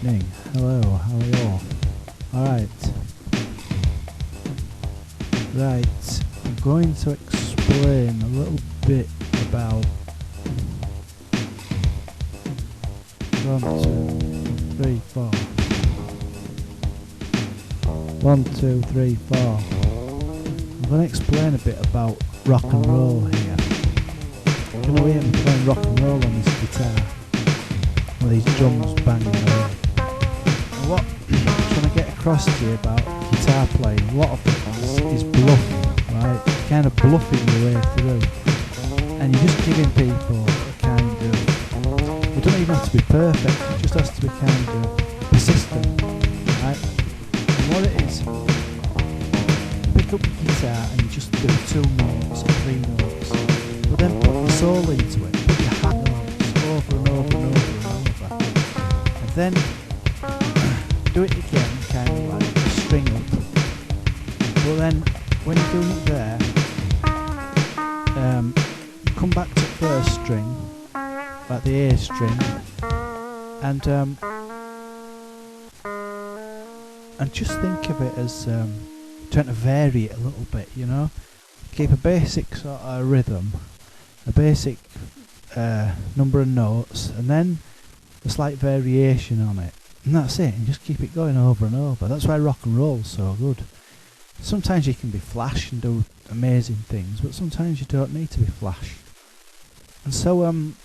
evening. Hello, how are you all? Alright. Right, I'm going to explain a little bit about 1, 2, 3, 4. 1, 2, 3, 4. I'm going to explain a bit about rock and roll here. You're going to hear me playing rock and roll on this guitar with these drums banging away. And what I'm trying to get across to you about guitar playing, a lot of it is bluffing, right? You're kind of bluffing your way through, and you're just giving people a kind of, it doesn't even have to be perfect, it just has to be kind of persistent, right? And what it is, you pick up your guitar and you just do 2 notes or 3 notes, but then put your soul into it, put your hand notes over and over and over and over, and then do it again, kind of like a string up. But then when you're doing it there, come back to first string, like the A string, and just think of it as trying to vary it a little bit, you know. Keep a basic sort of rhythm, a basic number of notes, and then a slight variation on it. And that's it, and just keep it going over and over. That's why rock and roll's so good. Sometimes you can be flash and do amazing things, but sometimes you don't need to be flash. And so I'm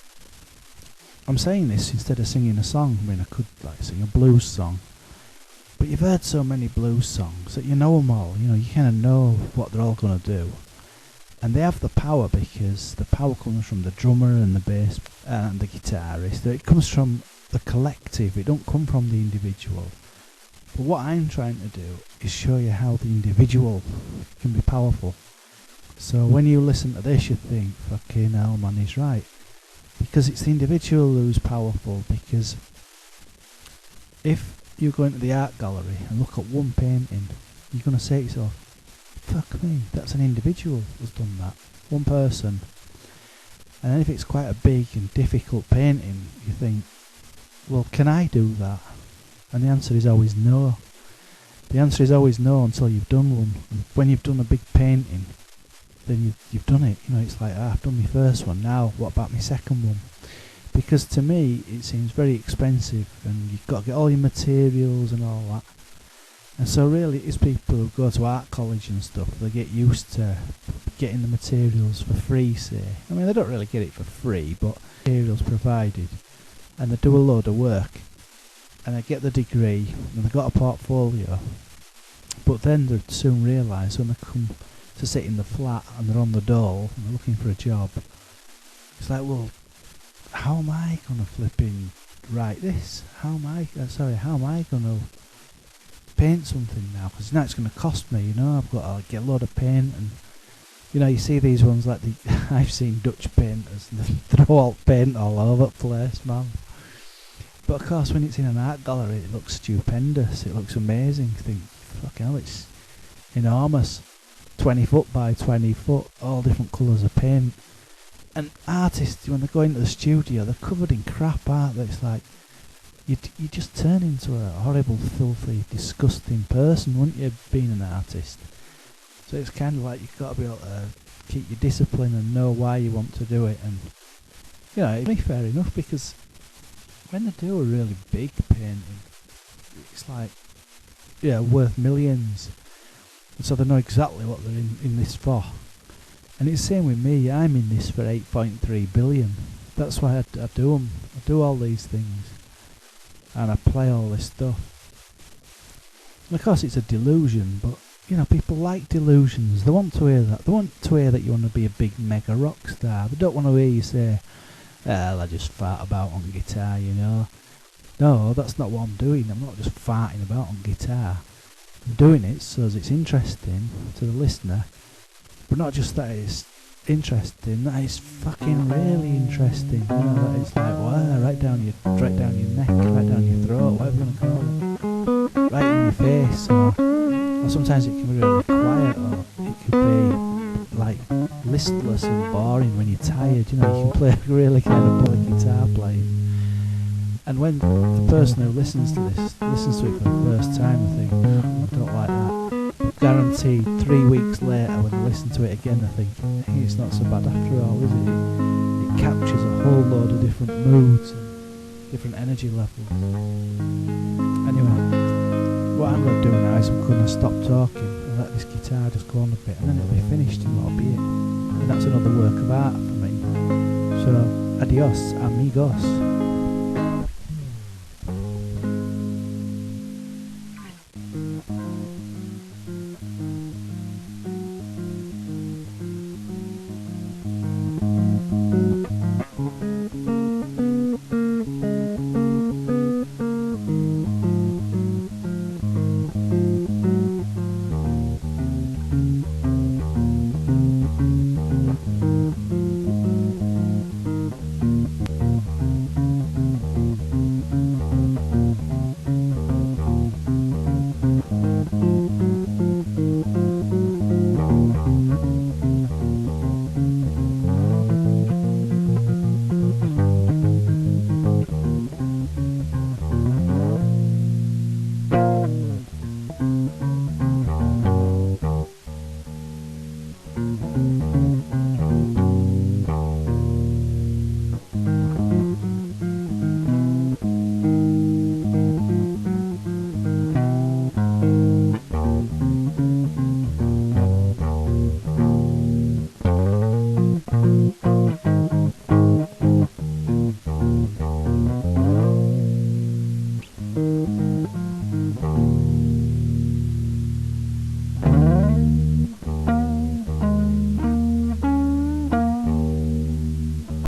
saying this instead of singing a song. I mean, I could like sing a blues song, but you've heard so many blues songs that you know them all. You know, you kind of know what they're all going to do, and they have the power because the power comes from the drummer and the bass and the guitarist. It comes from the collective. It don't come from the individual. But what I'm trying to do is show you how the individual can be powerful. So when you listen to this, you think, fucking hell, man, he's right. Because it's the individual who's powerful. Because if you go into the art gallery and look at one painting, you're going to say to yourself, fuck me, that's an individual who's done that. One person. And then if it's quite a big and difficult painting, you think, well, can I do that? And the answer is always no. The answer is always no until you've done one. And when you've done a big painting, then you've done it. You know, it's like, I've done my first one, now what about my second one? Because to me, it seems very expensive, and you've got to get all your materials and all that. And so really, it's people who go to art college and stuff, they get used to getting the materials for free, say. I mean, they don't really get it for free, but materials provided. And they do a load of work, and they get the degree, and they've got a portfolio, but then they soon realise when they come to sit in the flat and they're on the dole and they're looking for a job, it's like, well, how am I going to flipping write this? How am I going to paint something now? Because now it's going to cost me, you know. I've got to get a load of paint, and you know, you see these ones like I've seen Dutch painters, and they throw all paint all over the place, man. But of course, when it's in an art gallery, it looks stupendous. It looks amazing. You think, fuck hell, it's enormous. 20 foot by 20 foot, all different colours of paint. And artists, when they go into the studio, they're covered in crap, aren't they? It's like, you just turn into a horrible, filthy, disgusting person, wouldn't you, being an artist? So it's kind of like you've got to be able to keep your discipline and know why you want to do it. And, you know, it'd be fair enough, because when they do a really big painting, it's like, yeah, worth millions. And so they know exactly what they're in this for. And it's the same with me. I'm in this for 8.3 billion. That's why I do them. I do all these things. And I play all this stuff. And of course it's a delusion, but, you know, people like delusions. They want to hear that. They want to hear that you want to be a big mega rock star. They don't want to hear you say, well, I just fart about on guitar, you know. No, that's not what I'm doing. I'm not just farting about on guitar. I'm doing it so as it's interesting to the listener. But not just that it's interesting, that it's fucking really interesting. You know, that it's like, wow, right down your neck, right down your throat, whatever you want to call it. Right in your face, or sometimes it can be really quiet, or it could be like listless and boring when you're tired. You know, you can play a really kind of boring guitar playing. And when the person who listens to this listens to it for the first time, they think, I don't like that. But guaranteed, 3 weeks later, when they listen to it again, they think, hey, it's not so bad after all, is it? It captures a whole load of different moods and different energy levels. Anyway, what I'm going to do now is I'm going to stop talking and let this guitar just go on a bit, and then it'll be finished and that'll be it. And that's another work of art for me. So, adios, amigos.